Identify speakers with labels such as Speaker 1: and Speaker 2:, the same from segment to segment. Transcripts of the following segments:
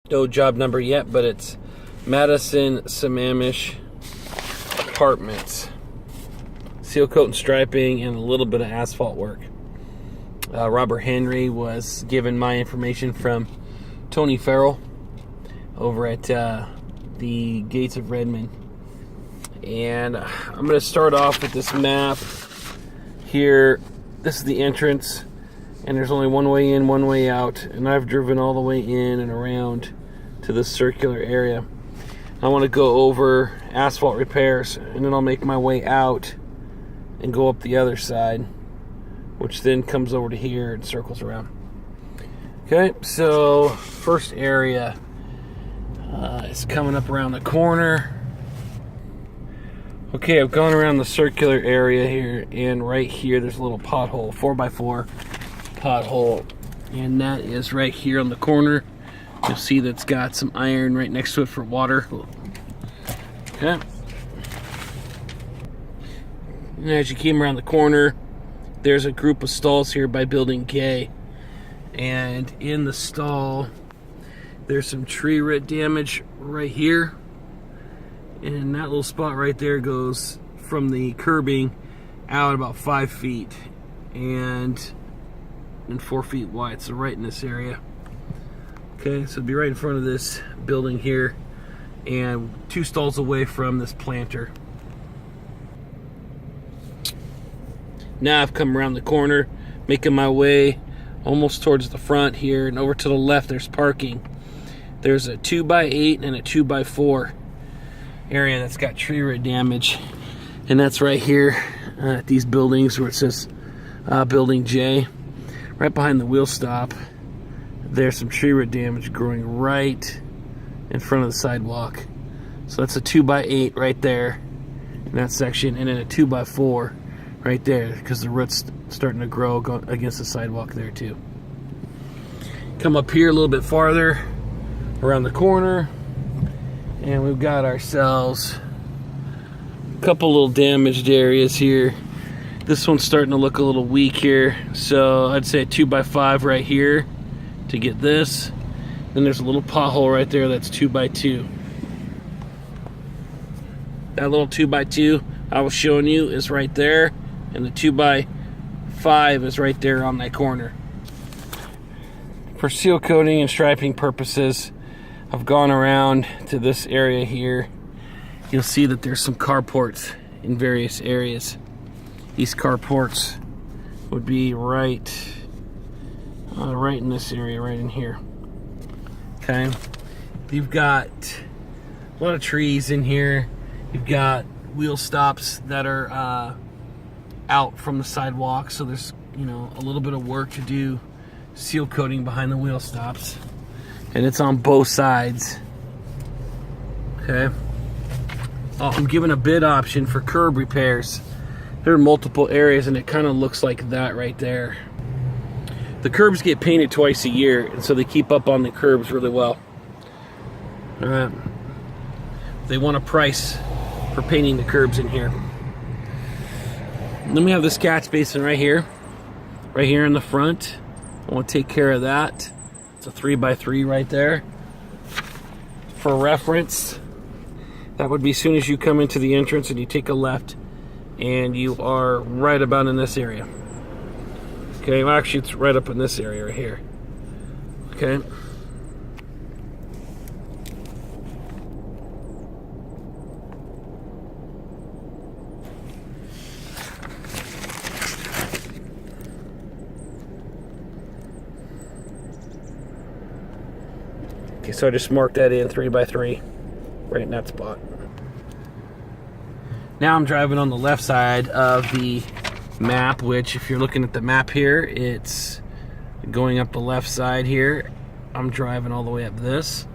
Speaker 1: No job number yet, but it's Madison Sammamish Apartments. Seal coat and striping and a little bit of asphalt work. Robert Henry was given my information from Tony Farrell over at the Gates of Redmond. And I'm going to start off with this map here. This is the entrance, and there's only one way in, one way out, and I've driven all the way in and around to this circular area. I want to go over asphalt repairs, and then I'll make my way out and go up the other side, which then comes over to here and circles around. Okay, so first area is coming up around the corner. Okay, I've gone around the circular area here, and right here there's a little pothole, 4x4 pothole, and that is right here on the corner. You'll see that's got some iron right next to it for water. Okay. And as you came around the corner, there's a group of stalls here by building K. And in the stall, there's some tree root damage right here. And that little spot right there goes from the curbing out about 5 feet and 4 feet wide. So right in this area. Okay, so it'll be right in front of this building here and 2 stalls away from this planter. Now I've come around the corner, making my way almost towards the front here, and over to the left there's parking. There's a 2x8 and a 2x4 area that's got tree root damage, and that's right here at these buildings where it says Building J. Right behind the wheel stop, there's some tree root damage growing right in front of the sidewalk. So that's a 2x8 right there in that section, and then a 2x4 right there, because the roots starting to grow against the sidewalk there too. Come up here a little bit farther around the corner, and we've got ourselves a couple little damaged areas here. This one's starting to look a little weak here, so I'd say a 2x5 right here to get this. Then there's a little pothole right there that's 2x2. That little 2x2 I was showing you is right there, and the 2x5 is right there on that corner. For seal coating and striping purposes, I've gone around to this area here. You'll see that there's some carports in various areas. These carports would be right in this area, right in here. Okay, you've got a lot of trees in here. You've got wheel stops that are out from the sidewalk, so there's a little bit of work to do seal coating behind the wheel stops, and it's on both sides. Okay. I'm given a bid option for curb repairs. There are multiple areas, and it kind of looks like that right there. The curbs get painted twice a year, and so they keep up on the curbs really well. All right. They want a price for painting the curbs in here. Then we have this catch basin right here in the front. I want to take care of that. It's a 3x3 right there. For reference, that would be as soon as you come into the entrance and you take a left, and you are right about in this area. Okay, well, actually it's right up in this area right here. Okay. Okay, so I just marked that in 3x3 right in that spot. Now I'm driving on the left side of the map, which if you're looking at the map here, it's going up the left side here. I'm driving all the way up this.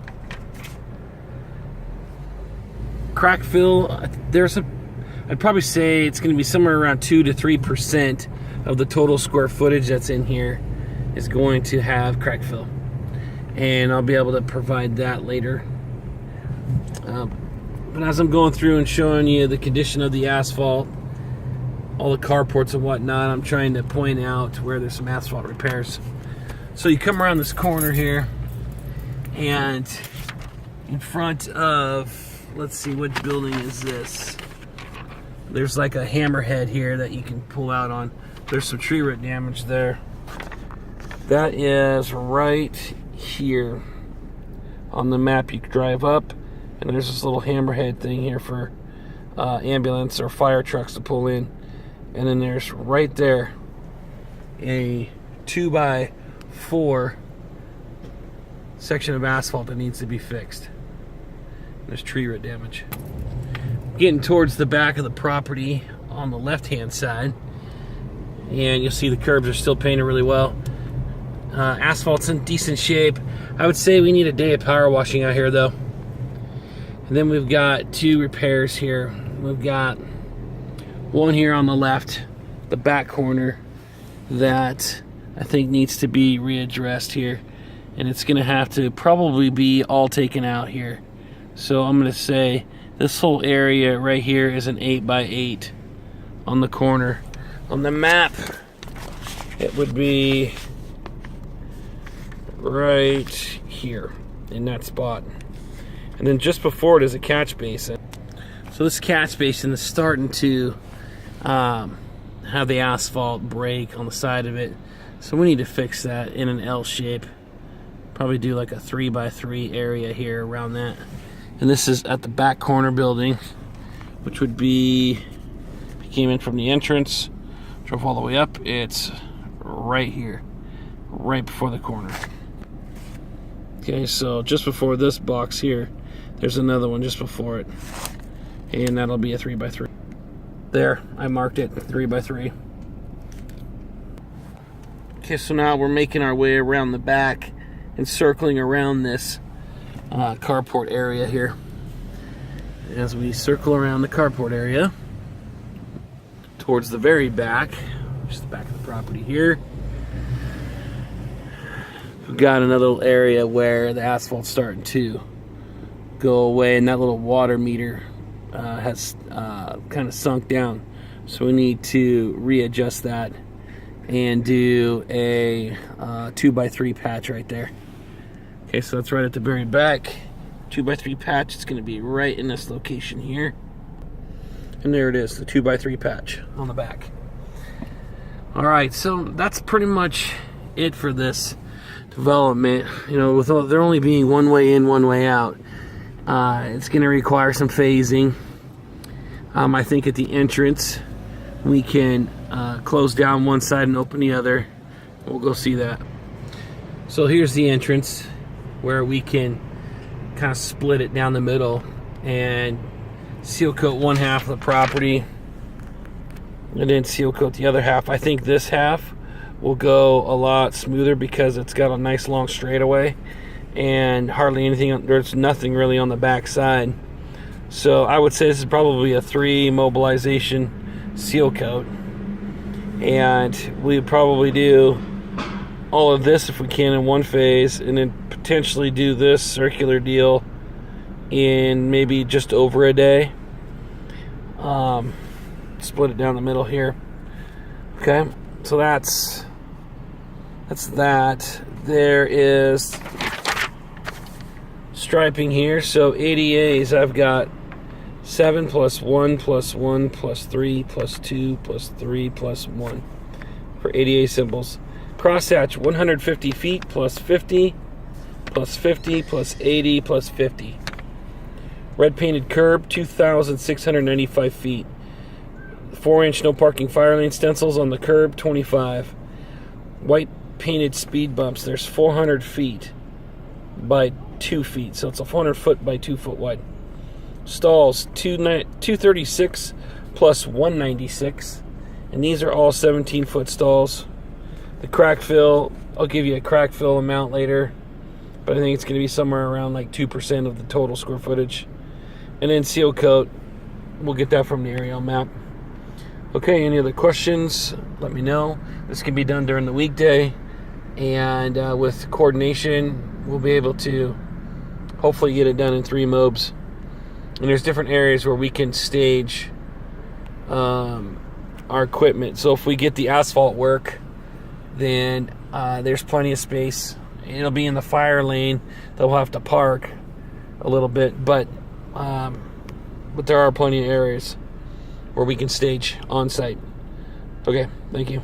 Speaker 1: Crack fill, I'd probably say it's going to be somewhere around 2 to 3% of the total square footage that's in here is going to have crack fill. And I'll be able to provide that later. But as I'm going through and showing you the condition of the asphalt, all the carports and whatnot, I'm trying to point out where there's some asphalt repairs. So you come around this corner here, And in front of, let's see, what building is this? There's like a hammerhead here that you can pull out on. There's some tree root damage there. That is right here on the map. You can drive up, and there's this little hammerhead thing here for ambulance or fire trucks to pull in. And then there's right there a 2x4 section of asphalt that needs to be fixed. There's tree root damage. Getting towards the back of the property on the left-hand side, and you'll see the curbs are still painted really well. Asphalt's in decent shape. I would say we need a day of power washing out here, though. And then we've got two repairs here. We've got one here on the left, the back corner, that I think needs to be readdressed here. And it's going to have to probably be all taken out here. So I'm going to say this whole area right here is an 8x8 on the corner. On the map, it would be right here in that spot. And then just before it is a catch basin. So this catch basin is starting to have the asphalt break on the side of it. So we need to fix that in an L shape. Probably do like a 3x3 area here around that. And this is at the back corner building, which would be, if you came in from the entrance, drove all the way up, it's right here, right before the corner. Okay, so just before this box here, there's another one just before it. And that'll be a 3x3. There, I marked it, 3x3. Okay, so now we're making our way around the back and circling around this carport area here. As we circle around the carport area towards the very back, just the back of the property here, we've got another little area where the asphalt's starting to go away, and that little water meter has kind of sunk down. So we need to readjust that and do a 2x3 patch right there. Okay, so that's right at the very back. 2x3 patch. It's going to be right in this location here. And there it is, the 2x3 patch on the back. Alright, so that's pretty much it for this development. You know, with there only being one way in, one way out, it's going to require some phasing. I think at the entrance we can close down one side and open the other. We'll go see that. So here's the entrance, where we can kind of split it down the middle and seal coat one half of the property and then seal coat the other half. I think this half will go a lot smoother because it's got a nice long straightaway and hardly anything, there's nothing really on the back side. So I would say this is probably a 3 mobilization seal coat, and we would probably do all of this if we can in one phase, and then potentially do this circular deal in maybe just over a day. Split it down the middle here. Okay, so that's that. There is striping here. So ADAs, I've got 7 plus 1 plus 1 plus 3 plus 2 plus 3 plus 1 for ADA symbols. Crosshatch 150 feet plus 50 plus 50 plus 80 plus 50. Red painted curb 2,695 feet. 4-inch no parking fire lane stencils on the curb 25. White painted speed bumps. There's 400 feet by 2 feet, so it's a 400 foot by 2 foot wide. Stalls 236 plus 196, and these are all 17-foot stalls. The crack fill, I'll give you a crack fill amount later, but I think it's going to be somewhere around like 2% of the total square footage. And then seal coat, we'll get that from the aerial map. Okay, any other questions, let me know. This can be done during the weekday, and with coordination, we'll be able to hopefully get it done in 3 mobs. And there's different areas where we can stage our equipment. So if we get the asphalt work, then there's plenty of space it'll be in the fire lane. They'll have to park a little bit, but there are plenty of areas where we can stage on site. Okay, thank you.